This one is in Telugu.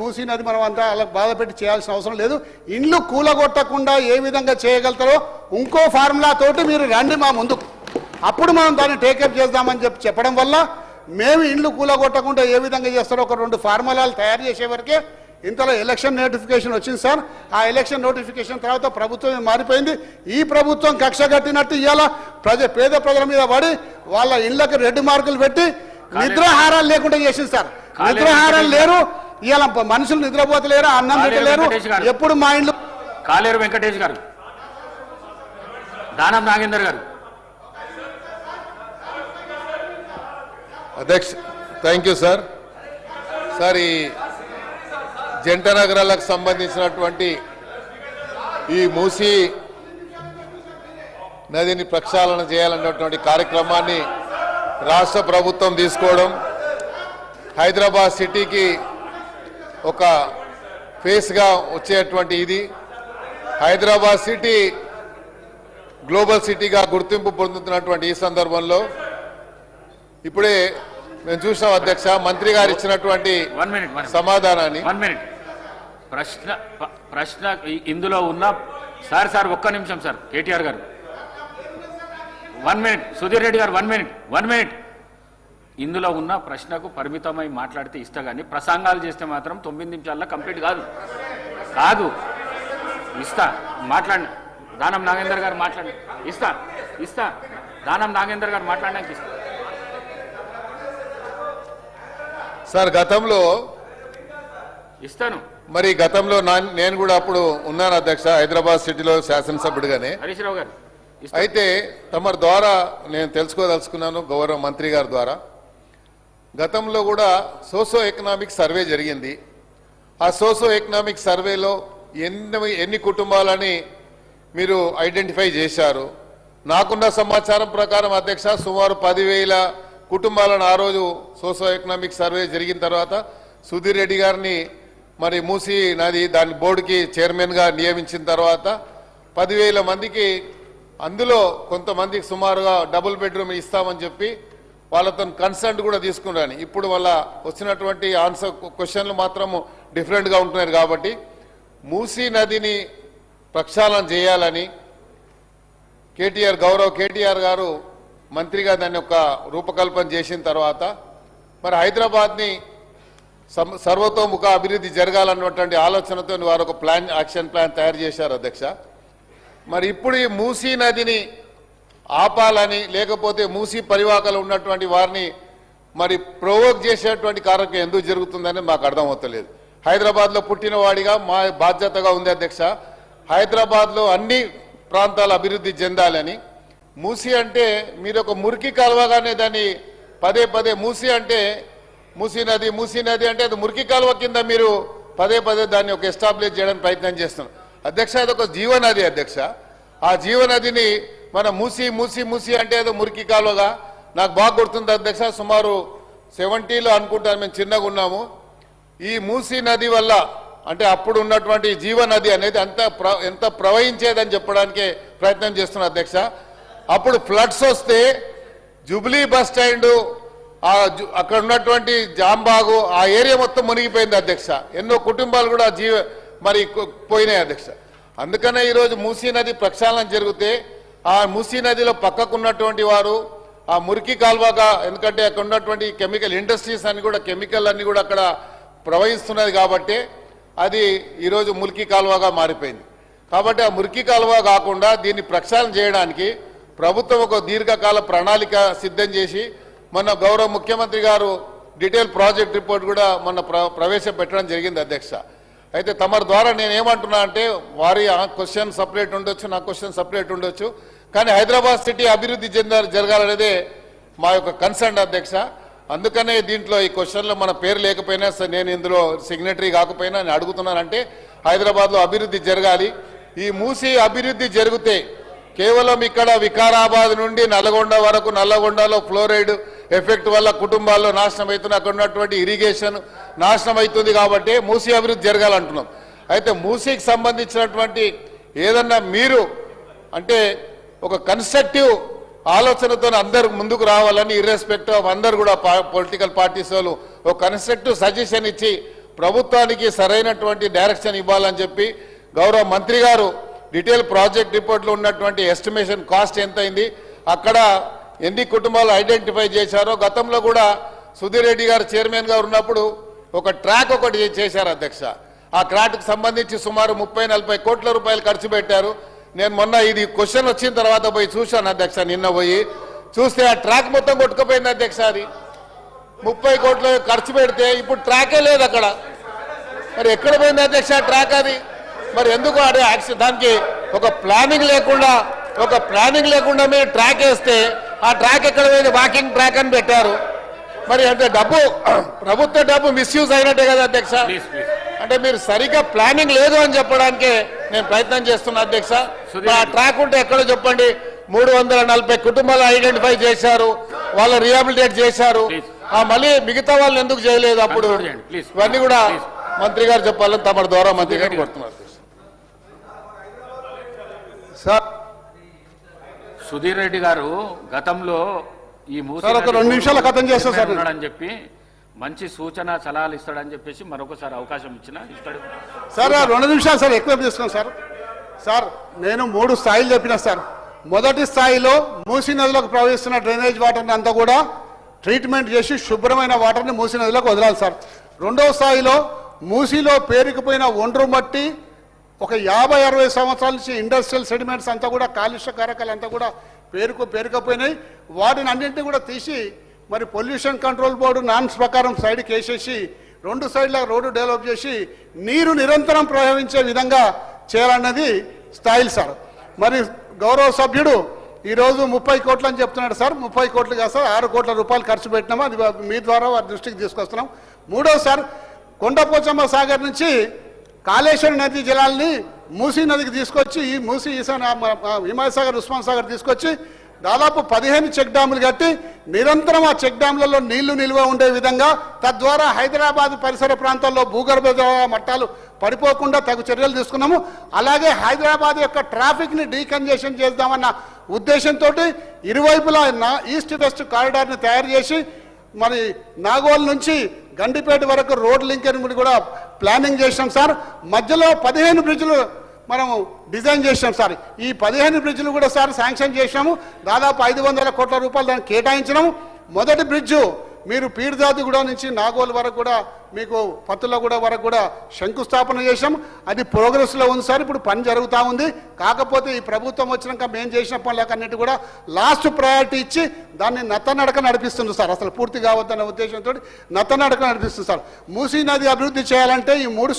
మూసినది మనం అంతా అలా బాధ పెట్టి చేయాల్సిన అవసరం లేదు. ఇండ్లు కూలగొట్టకుండా ఏ విధంగా చేయగలుగుతారో ఇంకో ఫార్ములా తోటి మీరు రండి మా ముందుకు, అప్పుడు మనం దాన్ని టేకప్ చేద్దామని చెప్పడం వల్ల మేము ఇండ్లు కూలగొట్టకుండా ఏ విధంగా చేస్తారో ఒక 2 ఫార్ములాలు తయారు చేసే వరకే ఇంతలో ఎలక్షన్ నోటిఫికేషన్ వచ్చింది సార్. ఆ ఎలక్షన్ నోటిఫికేషన్ తర్వాత ప్రభుత్వం మారిపోయింది. ఈ ప్రభుత్వం కక్ష కట్టినట్టు ఇవాళ పేద ప్రజల మీద పడి వాళ్ళ ఇళ్లకు రెడ్ మార్కులు పెట్టి నిద్రాహారాలు లేకుండా చేసింది సార్. నిద్రాహారాలు లేరు, ఇవాళ మనుషులు నిద్రపోతలేరు, అన్నం తింటలేరు. ఎప్పుడు మా ఇంట్లో కాలేరు వెంకటేష్ గారు, దానం నాగేందర్ గారు. అధ్యక్ష, థ్యాంక్ యూ సార్. సార్, ఈ జంట నగరాలకు సంబంధించినటువంటి ఈ మూసీ నదిని ప్రక్షాళన చేయాలన్నటువంటి కార్యక్రమాన్ని రాష్ట్ర ప్రభుత్వం తీసుకోవడం, హైదరాబాద్ సిటీకి ఒక ఫేస్గా వచ్చేటువంటి ఇది హైదరాబాద్ సిటీ గ్లోబల్ సిటీగా గుర్తింపు పొందుతున్నటువంటి ఈ సందర్భంలో ఇప్పుడే మేము చూసాం అధ్యక్ష, మంత్రి గారు ఇచ్చినటువంటి సమాధానాన్ని. ప్రశ్న ఇందులో ఉన్న సార్ ఒక్క నిమిషం సార్. కేటీఆర్ గారు 1 మినిట్, సుధీర్ రెడ్డి గారు 1 మినిట్. ఇందులో ఉన్న ప్రశ్నకు పరిమితమై మాట్లాడితే ఇస్తా, కానీ ప్రసంగాలు చేస్తే మాత్రం 9 నిమిషాల్లో కంప్లీట్ కాదు. ఇస్తా, మాట్లాడండి. దానం నాగేందర్ గారు మాట్లాడండి. ఇస్తా దానం నాగేందర్ గారు మాట్లాడడానికి ఇస్తా. సార్, గతంలో ఇస్తాను. మరి గతంలో నేను కూడా అప్పుడు ఉన్నాను అధ్యక్ష, హైదరాబాద్ సిటీలో శాసనసభ్యుడిగానే. హరీష్ రావు గారు, అయితే తమరి ద్వారా నేను తెలుసుకోదలుచుకున్నాను, గౌరవ మంత్రి గారి ద్వారా. గతంలో కూడా సోషో ఎకనామిక్ సర్వే జరిగింది. ఆ సోషో ఎకనామిక్ సర్వేలో ఎన్ని కుటుంబాలని మీరు ఐడెంటిఫై చేశారు? నాకున్న సమాచారం ప్రకారం అధ్యక్ష, సుమారు 10,000 కుటుంబాలను ఆ రోజు సోషో ఎకనామిక్ సర్వే జరిగిన తర్వాత సుధీర్ రెడ్డి గారిని మరి మూసీ నది దాని బోర్డుకి చైర్మన్గా నియమించిన తర్వాత 10,000 మందికి, అందులో కొంతమందికి సుమారుగా డబుల్ బెడ్రూమ్ ఇస్తామని చెప్పి వాళ్ళతో కన్సల్ట్ కూడా తీసుకున్నాను. ఇప్పుడు వాళ్ళ వచ్చినటువంటి ఆన్సర్ క్వశ్చన్లు మాత్రం డిఫరెంట్గా ఉంటున్నారు. కాబట్టి మూసీ నదిని ప్రక్షాళన చేయాలని గౌరవ కేటీఆర్ గారు మంత్రిగా దాన్ని ఒక రూపకల్పన చేసిన తర్వాత మరి హైదరాబాద్ని సర్వతోముఖ అభివృద్ధి జరగాలన్నటువంటి ఆలోచనతో వారు ఒక యాక్షన్ ప్లాన్ తయారు చేశారు అధ్యక్ష. మరి ఇప్పుడు ఈ మూసీ నదిని ఆపాలని, లేకపోతే మూసీ పరివాహకలు ఉన్నటువంటి వారిని మరి ప్రొవోక్ చేసేటువంటి కార్యక్రమం ఎందుకు జరుగుతుందని మాకు అర్థమవుతలేదు. హైదరాబాద్లో పుట్టిన వాడిగా మా బాధ్యతగా ఉంది అధ్యక్ష, హైదరాబాద్లో అన్ని ప్రాంతాలు అభివృద్ధి చెందాలని. మూసీ అంటే మీరు ఒక మురికి కాలువగానే దాన్ని పదే మూసీ అంటే మూసీ నది అంటే అది మురికి కాలువ కింద మీరు పదే దాన్ని ఒక ఎస్టాబ్లిష్ చేయడానికి ప్రయత్నం చేస్తున్నాం అధ్యక్ష. అది ఒక జీవనది అధ్యక్ష. ఆ జీవనదిని మన మూసీ అంటే అది మురికి కాలువగా నాకు బాగా గుర్తుంది అధ్యక్ష. సుమారు 70లో అనుకుంటాను, మేము చిన్నగా ఉన్నాము. ఈ మూసీ నది వల్ల అంటే అప్పుడు ఉన్నటువంటి జీవనది అనేది ఎంత ప్రవహించేదని చెప్పడానికే ప్రయత్నం చేస్తున్నా అధ్యక్ష. అప్పుడు ఫ్లడ్స్ వస్తే జూబ్లీ బస్ స్టాండ్, అక్కడ ఉన్నటువంటి జాంబాగు, ఆ ఏరియా మొత్తం మునిగిపోయింది అధ్యక్ష. ఎన్నో కుటుంబాలు కూడా మరి పోయినాయి అధ్యక్ష. అందుకనే ఈరోజు మూసీ నది ప్రక్షాళన జరిగితే ఆ మూసీ నదిలో పక్కకున్నటువంటి వారు ఆ మురికి కాల్వగా, ఎందుకంటే అక్కడ ఉన్నటువంటి కెమికల్ ఇండస్ట్రీస్ అన్ని కూడా కెమికల్ అన్ని కూడా అక్కడ ప్రవహిస్తున్నది కాబట్టి అది ఈరోజు మురికి కాలువగా మారిపోయింది. కాబట్టి ఆ మురికి కాలువ కాకుండా దీన్ని ప్రక్షాళన చేయడానికి ప్రభుత్వం ఒక దీర్ఘకాల ప్రణాళిక సిద్ధం చేసి మొన్న గౌరవ ముఖ్యమంత్రి గారు డీటెయిల్ ప్రాజెక్ట్ రిపోర్ట్ కూడా మొన్న ప్రవేశపెట్టడం జరిగింది అధ్యక్ష. అయితే తమరి ద్వారా నేనేమంటున్నా అంటే, వారి క్వశ్చన్ సపరేట్ ఉండొచ్చు, నా క్వశ్చన్ సపరేట్ ఉండొచ్చు, కానీ హైదరాబాద్ సిటీ అభివృద్ధి జరగాలనేదే మా యొక్క కన్సర్న్ అధ్యక్ష. అందుకనే దీంట్లో ఈ క్వశ్చన్లో మన పేరు లేకపోయినా నేను ఇందులో సిగ్నటరీ కాకపోయినా నేను అడుగుతున్నానంటే, హైదరాబాద్లో అభివృద్ధి జరగాలి. ఈ మూసీ అభివృద్ధి జరిగితే కేవలం ఇక్కడ వికారాబాద్ నుండి నల్గొండ వరకు, నల్లగొండలో ఫ్లోరైడ్ ఎఫెక్ట్ వల్ల కుటుంబాల్లో నాశనం అవుతుంది, అక్కడ ఉన్నటువంటి ఇరిగేషన్ నాశనం అవుతుంది. కాబట్టి మూసీ అభివృద్ధి జరగాలంటున్నాం. అయితే మూసీకి సంబంధించినటువంటి ఏదన్నా మీరు అంటే ఒక కన్స్ట్రక్టివ్ ఆలోచనతో అందరూ ముందుకు రావాలని, ఇర్రెస్పెక్టివ్ ఆఫ్ అందరు కూడా పొలిటికల్ పార్టీస్ వాళ్ళు ఒక కన్స్ట్రక్టివ్ సజెషన్ ఇచ్చి ప్రభుత్వానికి సరైనటువంటి డైరెక్షన్ ఇవ్వాలని చెప్పి గౌరవ మంత్రి గారు డీటెయిల్ ప్రాజెక్ట్ రిపోర్ట్లో ఉన్నటువంటి ఎస్టిమేషన్ కాస్ట్ ఎంత అయింది, అక్కడ ఎన్ని కుటుంబాలు ఐడెంటిఫై చేశారో, గతంలో కూడా సుధీర్ రెడ్డి గారు చైర్మన్ గా ఉన్నప్పుడు ఒక ట్రాక్ ఒకటి చేశారు అధ్యక్ష. ఆ ట్రాక్కు సంబంధించి సుమారు 30-40 కోట్ల రూపాయలు ఖర్చు పెట్టారు. నేను మొన్న ఇది క్వశ్చన్ వచ్చిన తర్వాత పోయి చూశాను అధ్యక్ష, నిన్న పోయి చూస్తే ఆ ట్రాక్ మొత్తం కొట్టుకుపోయింది అధ్యక్ష. అది 30 కోట్లు ఖర్చు పెడితే ఇప్పుడు ట్రాకే లేదు అక్కడ. మరి ఎక్కడ పోయింది అధ్యక్ష ట్రాక్? అది మరి ఎందుకు అదే యాక్షన్? దానికి ఒక ప్లానింగ్ లేకుండా మీరు ట్రాక్ వేస్తే ఆ ట్రాక్ ఎక్కడ పోయింది? వాకింగ్ ట్రాక్ అని పెట్టారు. మరి అంటే డబ్బు ప్రభుత్వ డబ్బు మిస్యూజ్ అయినట్టే కదా అధ్యక్ష. అంటే మీరు సరిగ్గా ప్లానింగ్ లేదు అని చెప్పడానికే నేను ప్రయత్నం చేస్తున్నా అధ్యక్ష. ఆ ట్రాక్ ఉంటే ఎక్కడో చెప్పండి. 340 కుటుంబాలు ఐడెంటిఫై చేశారు, వాళ్ళు రిహాబిలిటేట్ చేశారు. మళ్ళీ మిగతా వాళ్ళు ఎందుకు చేయలేదు? అప్పుడు ఇవన్నీ కూడా మంత్రి గారు చెప్పాలని తమ ద్వారా మంత్రి గారు కోరుతున్నారు. సార్ సుధీర్ రెడ్డి గారు గతంలో ఈ సార్ ఒక 2 నిమిషాలు ఖతం చేస్తా సార్ అని చెప్పి మంచి సూచన సలహాలు ఇస్తాడని చెప్పేసి మరొకసారి అవకాశం ఇస్తాడు సార్. 2 నిమిషాలు సార్, ఎక్కువ తీసుకోండి సార్. సార్ నేను 3 స్థాయిలు చెప్పిన సార్. మొదటి స్థాయిలో మూసీ నదిలోకి ప్రవహిస్తున్న డ్రైనేజ్ వాటర్ని అంతా కూడా ట్రీట్మెంట్ చేసి శుభ్రమైన వాటర్ని మూసీ నదిలోకి వదలాలి సార్. రెండవ స్థాయిలో మూసీలో పేరుకుపోయిన ఒండ్రు మట్టి ఒక 50-60 సంవత్సరాల నుంచి ఇండస్ట్రియల్ సెడిమెంట్స్ అంతా కూడా కాలుష్య కారకాలు అంతా కూడా పేరుకపోయినాయి. వాటిని అన్నింటినీ కూడా తీసి మరి పొల్యూషన్ కంట్రోల్ బోర్డు నామ్స్ ప్రకారం సైడ్కి వేసేసి 2 సైడ్ల రోడ్డు డెవలప్ చేసి నీరు నిరంతరం ప్రవహించే విధంగా చేయాలన్నది స్థాయిలు సార్. మరి గౌరవ సభ్యుడు ఈరోజు 30 కోట్లు అని చెప్తున్నాడు సార్. 30 కోట్లు కాదు సార్, 6 కోట్ల రూపాయలు ఖర్చు పెట్టినాము. అది మీ ద్వారా వారి దృష్టికి తీసుకొస్తున్నాం. మూడోసారి కొండపోచమ్మ సాగర్ నుంచి కాళేశ్వరం నది జలాల్ని మూసీ నదికి తీసుకొచ్చి ఈ మూసీ హిమాయత్ సాగర్, ఉస్మాన్ సాగర్ తీసుకొచ్చి దాదాపు 15 చెక్ డ్యాములు కట్టి నిరంతరం ఆ చెక్ డ్యాములలో నీళ్లు నిల్వ ఉండే విధంగా, తద్వారా హైదరాబాద్ పరిసర ప్రాంతాల్లో భూగర్భ మట్టాలు పడిపోకుండా తగు చర్యలు తీసుకున్నాము. అలాగే హైదరాబాద్ యొక్క ట్రాఫిక్ని డీకంజెషన్ చేద్దామన్న ఉద్దేశంతో ఇరువైపులా ఈస్ట్ వెస్ట్ కారిడార్ని తయారు చేసి మరి నాగోల్ నుంచి గండిపేట వరకు రోడ్ లింకేజ్ కూడా ప్లానింగ్ చేసినాం సార్. మధ్యలో 15 బ్రిడ్జ్లు మనం డిజైన్ చేసినాం సార్. ఈ 15 బ్రిడ్జ్లు కూడా సార్ శాంక్షన్ చేసినాము. దాదాపు 500 కోట్ల రూపాయలు దాన్ని కేటాయించినాము. మొదటి బ్రిడ్జు మీరు పీర్జాదిగూడ నుంచి నాగోల్ వరకు కూడా మీకు పత్తులగూడ వరకు కూడా శంకుస్థాపన చేశాం. అది ప్రోగ్రెస్లో ఉంది సార్. ఇప్పుడు పని జరుగుతూ ఉంది. కాకపోతే ఈ ప్రభుత్వం వచ్చినాక మేము చేసిన పనులకు అన్నిటి కూడా లాస్ట్ ప్రయారిటీ ఇచ్చి దాన్ని నత్తనడక నడిపిస్తుంది సార్. అసలు పూర్తి కావద్దన్న ఉద్దేశంతో నత్తనడక నడిపిస్తుంది సార్. మూసీ నది అభివృద్ధి చేయాలంటే ఈ 3